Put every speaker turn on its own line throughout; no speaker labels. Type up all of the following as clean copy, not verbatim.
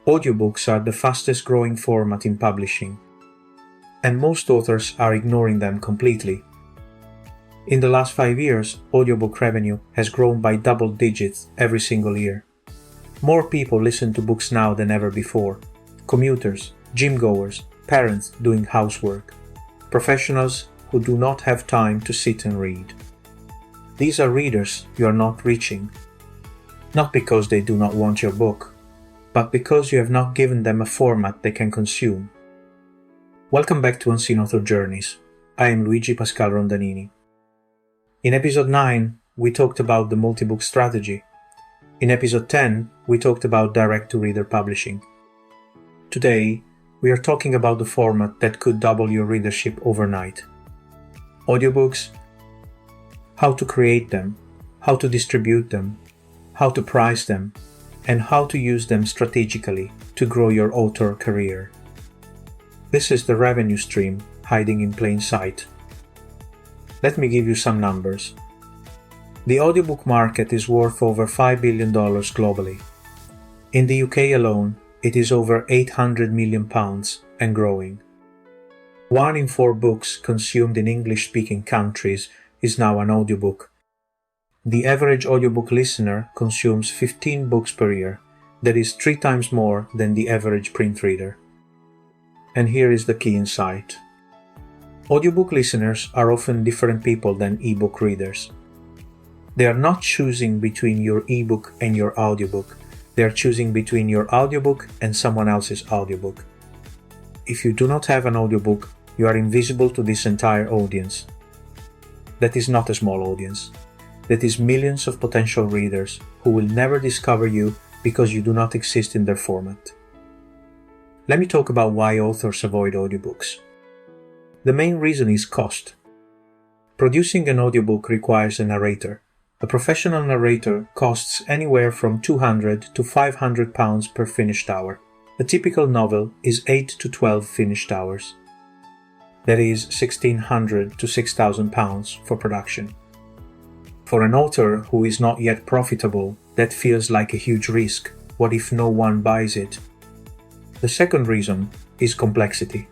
Audiobooks are the fastest growing format in publishing, and most authors are ignoring them completely. In the last 5 years, audiobook revenue has grown by double digits every single year. More people listen to books now than ever before. Commuters, gym goers, parents doing housework, professionals who do not have time to sit and read. These are readers you are not reaching, not because they do not want your book, but because you have not given them a format they can consume. Welcome back to Unseen Author Journeys. I am Luigi Pascal Rondanini. In episode 9, we talked about the multi-book strategy. In episode 10, we talked about direct-to-reader publishing. Today, we are talking about the format that could double your readership overnight. Audiobooks, how to create them, how to distribute them, how to price them, and how to use them strategically to grow your author career. This is the revenue stream hiding in plain sight. Let me give you some numbers. The audiobook market is worth over $5 billion globally. In the UK alone, it is over £800 million and growing. 1 in 4 books consumed in English-speaking countries is now an audiobook. The average audiobook listener consumes 15 books per year. That is 3 times more than the average print reader. And here is the key insight. Audiobook listeners are often different people than ebook readers. They are not choosing between your ebook and your audiobook. They are choosing between your audiobook and someone else's audiobook. If you do not have an audiobook, you are invisible to this entire audience. That is not a small audience. That is millions of potential readers who will never discover you because you do not exist in their format. Let me talk about why authors avoid audiobooks. The main reason is cost. Producing an audiobook requires a narrator. A professional narrator costs anywhere from £200 to £500 per finished hour. A typical novel is 8 to 12 finished hours. That is £1,600 to £6,000 for production. For an author who is not yet profitable, that feels like a huge risk. What if no one buys it? The second reason is complexity.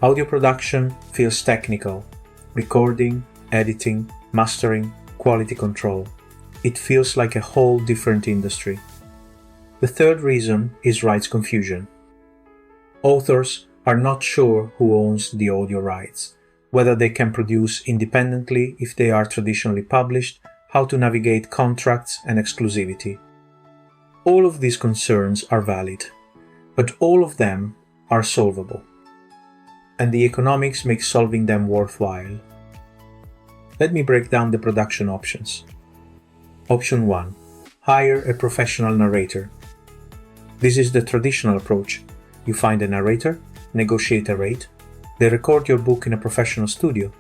Audio production feels technical. Recording, editing, mastering, quality control. It feels like a whole different industry. The third reason is rights confusion. Authors are not sure who owns the audio rights, whether they can produce independently if they are traditionally published, how to navigate contracts and exclusivity. All of these concerns are valid, but all of them are solvable. And the economics make solving them worthwhile. Let me break down the production options. Option 1. Hire a professional narrator. This is the traditional approach. You find a narrator, negotiate a rate, they record your book in a professional studio.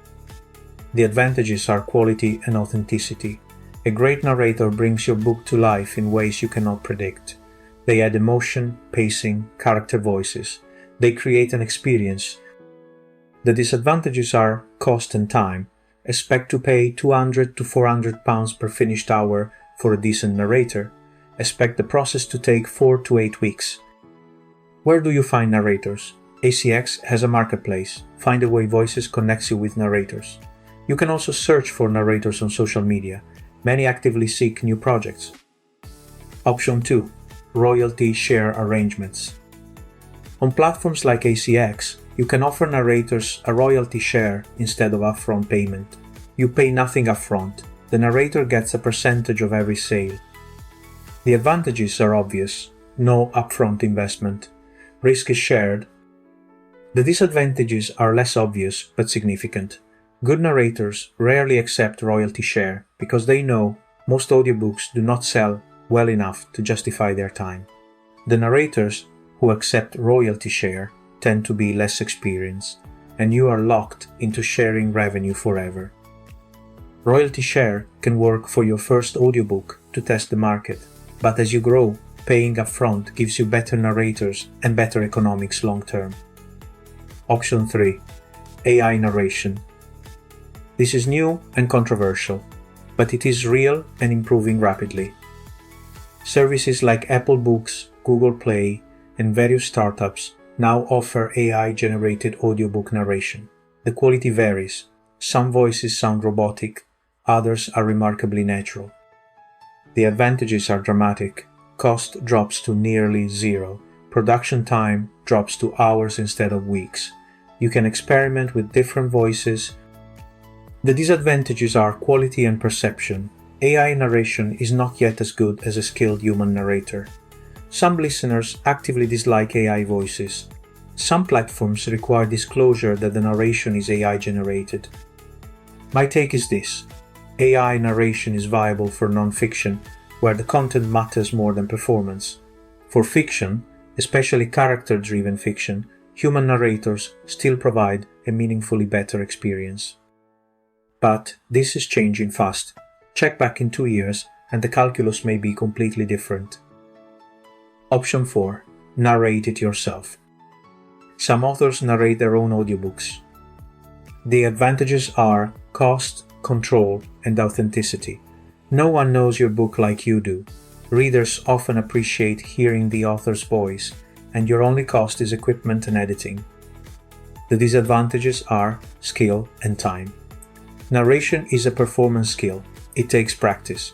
The advantages are quality and authenticity. A great narrator brings your book to life in ways you cannot predict. They add emotion, pacing, character voices. They create an experience. The disadvantages are cost and time. Expect to pay £200 to £400 per finished hour for a decent narrator. Expect the process to take 4 to 8 weeks. Where do you find narrators? ACX has a marketplace. Findaway Voices connects you with narrators. You can also search for narrators on social media. Many actively seek new projects. Option 2. Royalty share arrangements. On platforms like ACX, you can offer narrators a royalty share instead of upfront payment. You pay nothing upfront. The narrator gets a percentage of every sale. The advantages are obvious. No upfront investment. Risk is shared. The disadvantages are less obvious but significant. Good narrators rarely accept royalty share because they know most audiobooks do not sell well enough to justify their time. The narrators who accept royalty share tend to be less experienced, and you are locked into sharing revenue forever. Royalty share can work for your first audiobook to test the market, but as you grow, paying upfront gives you better narrators and better economics long term. Option 3. AI narration. This is new and controversial, but it is real and improving rapidly. Services like Audiobooks, Google Play, and various startups now offer AI-generated audiobook narration. The quality varies. Some voices sound robotic, others are remarkably natural. The advantages are dramatic. Cost drops to nearly zero. Production time drops to hours instead of weeks. You can experiment with different voices. The disadvantages are quality and perception. AI narration is not yet as good as a skilled human narrator. Some listeners actively dislike AI voices. Some platforms require disclosure that the narration is AI generated. My take is this: AI narration is viable for non-fiction, where the content matters more than performance. For fiction, especially character-driven fiction, human narrators still provide a meaningfully better experience. But this is changing fast. Check back in 2 years and the calculus may be completely different. Option 4. Narrate it yourself. Some authors narrate their own audiobooks. The advantages are cost, control, and authenticity. No one knows your book like you do. Readers often appreciate hearing the author's voice, and your only cost is equipment and editing. The disadvantages are skill and time. Narration is a performance skill. It takes practice.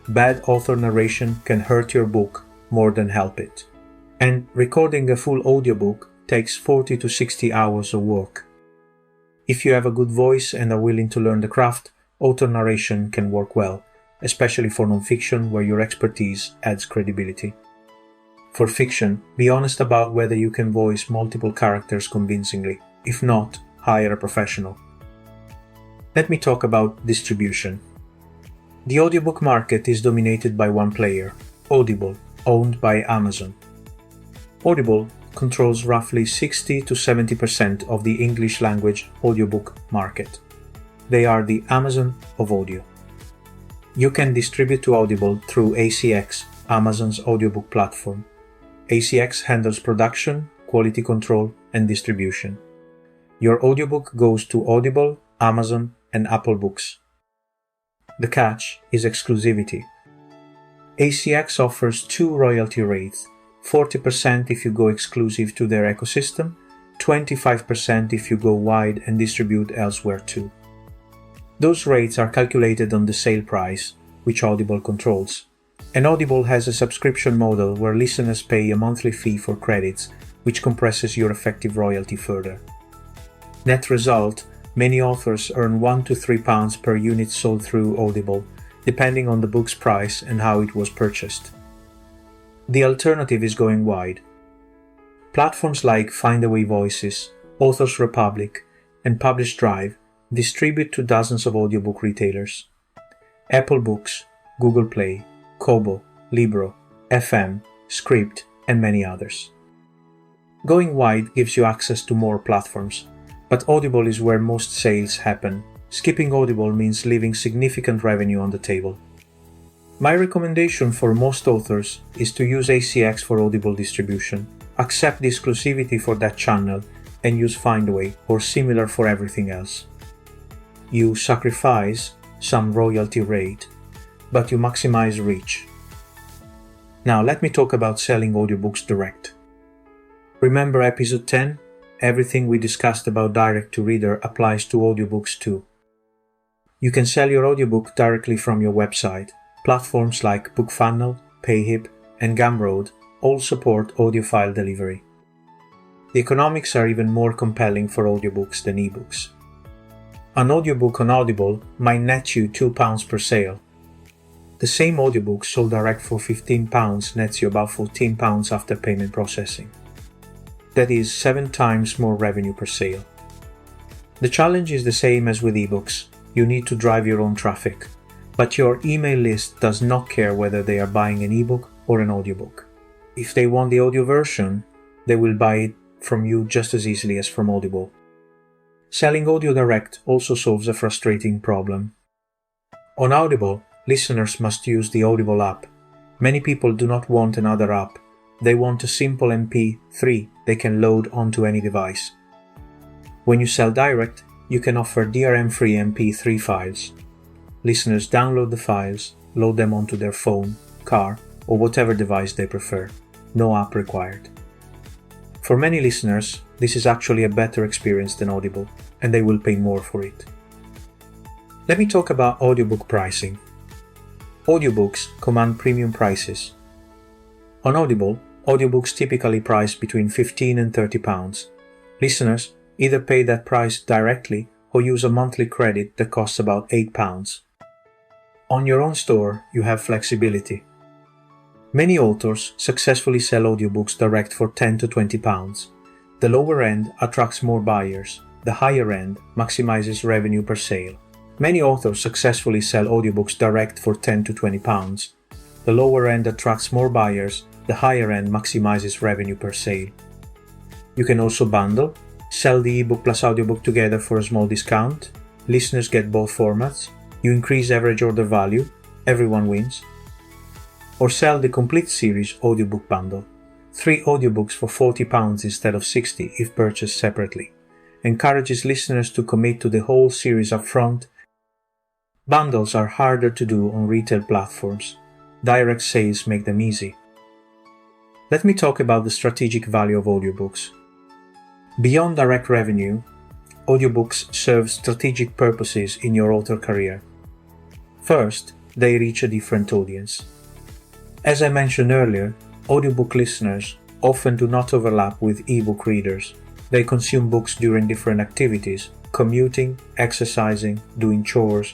Bad author narration can hurt your book more than help it. And recording a full audiobook takes 40 to 60 hours of work. If you have a good voice and are willing to learn the craft, author narration can work well, especially for nonfiction where your expertise adds credibility. For fiction, be honest about whether you can voice multiple characters convincingly. If not, hire a professional. Let me talk about distribution. The audiobook market is dominated by one player, Audible, owned by Amazon. Audible controls roughly 60 to 70% of the English language audiobook market. They are the Amazon of audio. You can distribute to Audible through ACX, Amazon's audiobook platform. ACX handles production, quality control, and distribution. Your audiobook goes to Audible, Amazon, and Apple Books. The catch is exclusivity. ACX offers two royalty rates, 40% if you go exclusive to their ecosystem, 25% if you go wide and distribute elsewhere too. Those rates are calculated on the sale price, which Audible controls. And Audible has a subscription model where listeners pay a monthly fee for credits, which compresses your effective royalty further. Net result, many authors earn £1 to £3 per unit sold through Audible, depending on the book's price and how it was purchased. The alternative is going wide. Platforms like Findaway Voices, Authors Republic, and Publish Drive distribute to dozens of audiobook retailers. Apple Books, Google Play, Kobo, Libro, FM, Script, and many others. Going wide gives you access to more platforms, but Audible is where most sales happen. Skipping Audible means leaving significant revenue on the table. My recommendation for most authors is to use ACX for Audible distribution, accept the exclusivity for that channel, and use Findaway or similar for everything else. You sacrifice some royalty rate, but you maximize reach. Now let me talk about selling audiobooks direct. Remember episode 10? Everything we discussed about direct-to-reader applies to audiobooks too. You can sell your audiobook directly from your website. Platforms like BookFunnel, Payhip, and Gumroad all support audiophile delivery. The economics are even more compelling for audiobooks than ebooks. An audiobook on Audible might net you £2 per sale. The same audiobook sold direct for £15 nets you about £14 after payment processing. That is 7 times more revenue per sale. The challenge is the same as with ebooks. You need to drive your own traffic, but your email list does not care whether they are buying an ebook or an audiobook. If they want the audio version, they will buy it from you just as easily as from Audible. Selling audio direct also solves a frustrating problem. On Audible, listeners must use the Audible app. Many people do not want another app. They want a simple MP3 they can load onto any device. When you sell direct, you can offer DRM-free MP3 files. Listeners download the files, load them onto their phone, car, or whatever device they prefer. No app required. For many listeners, this is actually a better experience than Audible, and they will pay more for it. Let me talk about audiobook pricing. Audiobooks command premium prices. On Audible, audiobooks typically price between £15 and £30. Listeners either pay that price directly or use a monthly credit that costs about £8. On your own store, you have flexibility. Many authors successfully sell audiobooks direct for £10 to £20. The lower end attracts more buyers. The higher end maximizes revenue per sale. Many authors successfully sell audiobooks direct for £10 to £20. The lower end attracts more buyers. The higher end maximizes revenue per sale. You can also bundle, sell the ebook plus audiobook together for a small discount. Listeners get both formats. You increase average order value. Everyone wins. Or sell the complete series audiobook bundle. 3 audiobooks for £40 instead of £60 if purchased separately. Encourages listeners to commit to the whole series up front. Bundles are harder to do on retail platforms. Direct sales make them easy. Let me talk about the strategic value of audiobooks. Beyond direct revenue, audiobooks serve strategic purposes in your author career. First, they reach a different audience. As I mentioned earlier, audiobook listeners often do not overlap with ebook readers. They consume books during different activities, commuting, exercising, doing chores.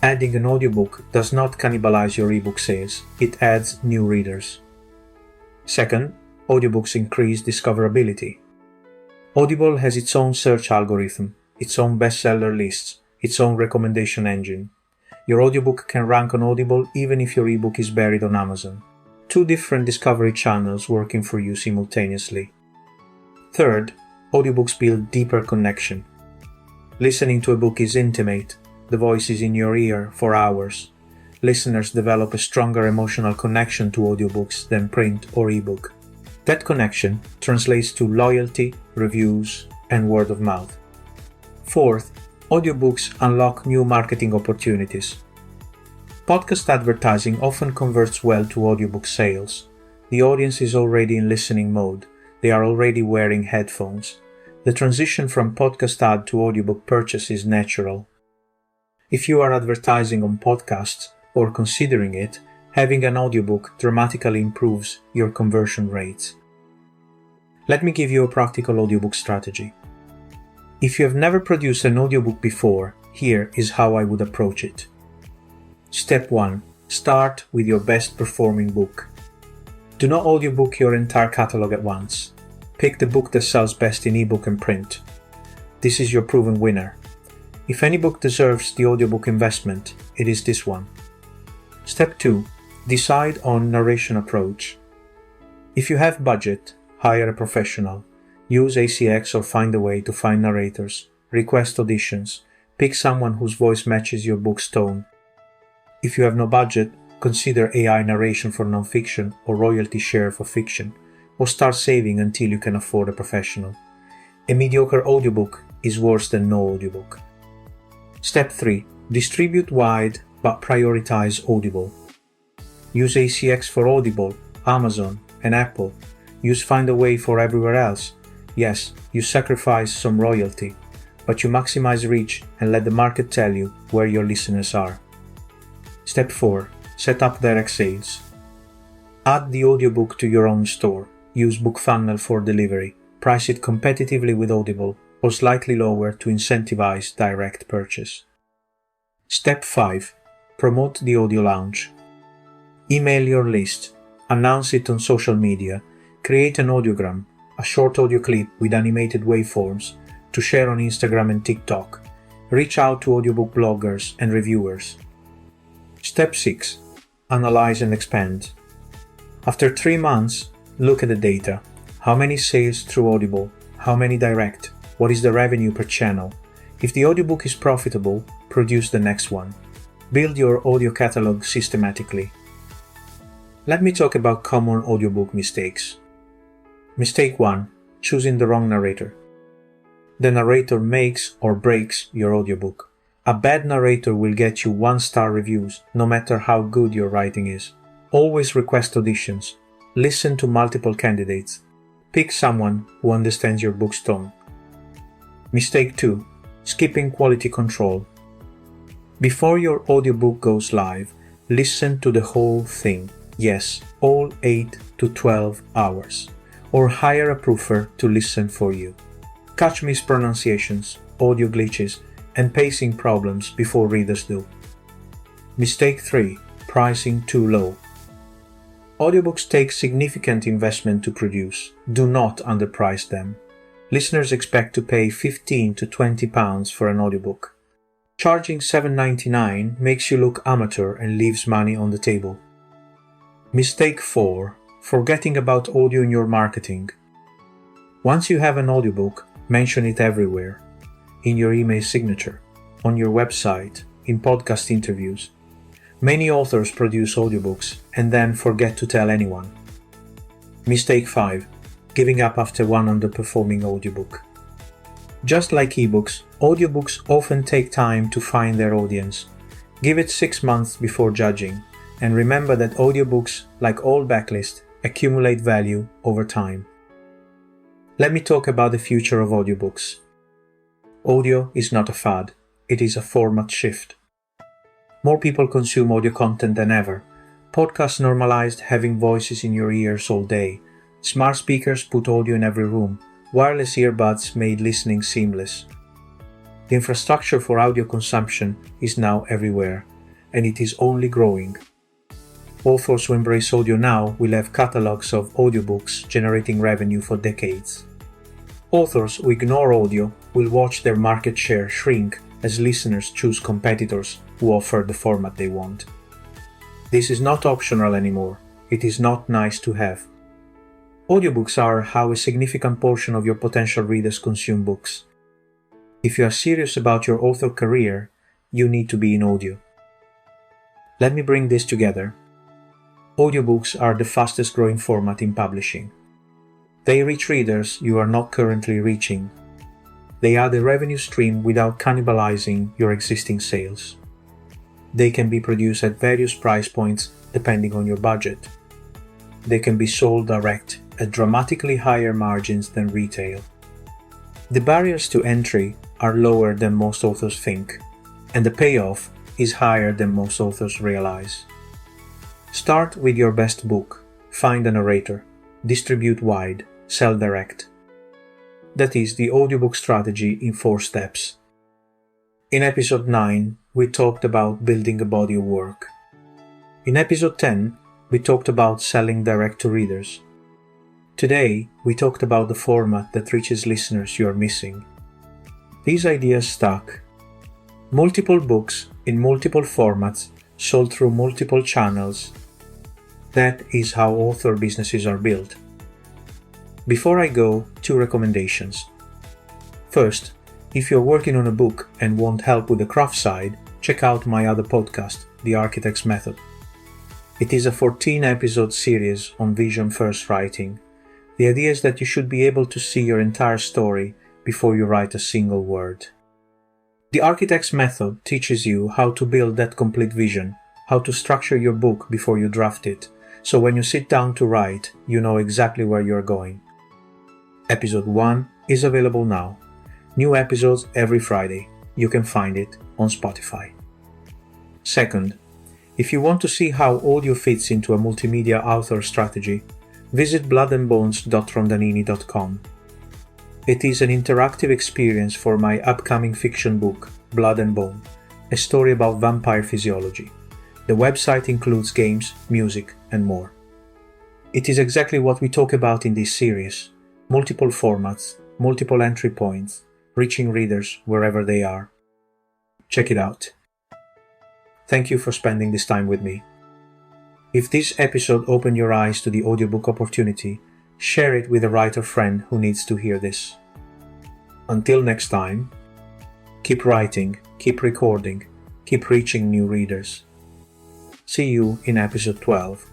Adding an audiobook does not cannibalize your ebook sales, it adds new readers. Second, audiobooks increase discoverability. Audible has its own search algorithm, its own bestseller lists, its own recommendation engine. Your audiobook can rank on Audible even if your ebook is buried on Amazon. 2 different discovery channels working for you simultaneously. Third, audiobooks build deeper connection. Listening to a book is intimate. The voice is in your ear for hours. Listeners develop a stronger emotional connection to audiobooks than print or ebook. That connection translates to loyalty, reviews, and word of mouth. Fourth, audiobooks unlock new marketing opportunities. Podcast advertising often converts well to audiobook sales. The audience is already in listening mode. They are already wearing headphones. The transition from podcast ad to audiobook purchase is natural. If you are advertising on podcasts or considering it, having an audiobook dramatically improves your conversion rates. Let me give you a practical audiobook strategy. If you have never produced an audiobook before, here is how I would approach it. Step 1. Start with your best performing book. Do not audiobook your entire catalog at once. Pick the book that sells best in ebook and print. This is your proven winner. If any book deserves the audiobook investment, it is this one. Step 2. Decide on narration approach. If you have budget, hire a professional. Use ACX or find a way to find narrators. Request auditions. Pick someone whose voice matches your book's tone. If you have no budget, consider AI narration for nonfiction or royalty share for fiction, or start saving until you can afford a professional. A mediocre audiobook is worse than no audiobook. Step 3. Distribute wide but prioritize Audible. Use ACX for Audible, Amazon, and Apple. Use Find a Way for everywhere else. Yes, you sacrifice some royalty, but you maximize reach and let the market tell you where your listeners are. Step 4. Set up direct sales. Add the audiobook to your own store. Use BookFunnel for delivery. Price it competitively with Audible or slightly lower to incentivize direct purchase. Step 5. Promote the audio lounge. Email your list. Announce it on social media. Create an audiogram, a short audio clip with animated waveforms to share on Instagram and TikTok. Reach out to audiobook bloggers and reviewers. Step 6. Analyze and expand. After 3 months, look at the data. How many sales through Audible? How many direct? What is the revenue per channel? If the audiobook is profitable, produce the next one. Build your audio catalog systematically. Let me talk about common audiobook mistakes. Mistake 1. Choosing the wrong narrator. The narrator makes or breaks your audiobook. A bad narrator will get you 1-star reviews, no matter how good your writing is. Always request auditions. Listen to multiple candidates. Pick someone who understands your book's tone. Mistake 2. Skipping quality control. Before your audiobook goes live, listen to the whole thing. Yes, all 8 to 12 hours. Or hire a proofer to listen for you. Catch mispronunciations, audio glitches, and pacing problems before readers do. Mistake 3. Pricing too low. Audiobooks take significant investment to produce. Do not underprice them. Listeners expect to pay £15 to £20 for an audiobook. Charging $7.99 makes you look amateur and leaves money on the table. Mistake 4. Forgetting about audio in your marketing. Once you have an audiobook, mention it everywhere. In your email signature, on your website, in podcast interviews. Many authors produce audiobooks and then forget to tell anyone. Mistake 5. Giving up after one underperforming audiobook. Just like ebooks, audiobooks often take time to find their audience. Give it 6 months before judging, and remember that audiobooks, like all backlists, accumulate value over time. Let me talk about the future of audiobooks. Audio is not a fad, it is a format shift. More people consume audio content than ever. Podcasts normalized having voices in your ears all day. Smart speakers put audio in every room. Wireless earbuds made listening seamless. The infrastructure for audio consumption is now everywhere, and it is only growing. Authors who embrace audio now will have catalogs of audiobooks generating revenue for decades. Authors who ignore audio will watch their market share shrink as listeners choose competitors who offer the format they want. This is not optional anymore. It is not nice to have. Audiobooks are how a significant portion of your potential readers consume books. If you are serious about your author career, you need to be in audio. Let me bring this together. Audiobooks are the fastest growing format in publishing. They reach readers you are not currently reaching. They add a revenue stream without cannibalizing your existing sales. They can be produced at various price points depending on your budget. They can be sold direct at dramatically higher margins than retail. The barriers to entry are lower than most authors think, and the payoff is higher than most authors realize. Start with your best book, find a narrator, distribute wide, sell direct. That is the audiobook strategy in 4 steps. In episode 9, we talked about building a body of work. In episode 10, we talked about selling direct to readers. Today, we talked about the format that reaches listeners you are missing. These ideas stuck. Multiple books in multiple formats sold through multiple channels. That is how author businesses are built. Before I go, 2 recommendations. First, if you're working on a book and want help with the craft side, check out my other podcast, The Architect's Method. It is a 14-episode series on vision first writing. The idea is that you should be able to see your entire story before you write a single word. The Architect's Method teaches you how to build that complete vision, how to structure your book before you draft it, so when you sit down to write, you know exactly where you're going. Episode 1 is available now. New episodes every Friday. You can find it on Spotify. Second, if you want to see how audio fits into a multimedia author strategy, visit bloodandbones.rondanini.com. It is an interactive experience for my upcoming fiction book, Blood and Bone, a story about vampire physiology. The website includes games, music, and more. It is exactly what we talk about in this series. Multiple formats, multiple entry points, reaching readers wherever they are. Check it out. Thank you for spending this time with me. If this episode opened your eyes to the audiobook opportunity, share it with a writer friend who needs to hear this. Until next time, keep writing, keep recording, keep reaching new readers. See you in episode 12.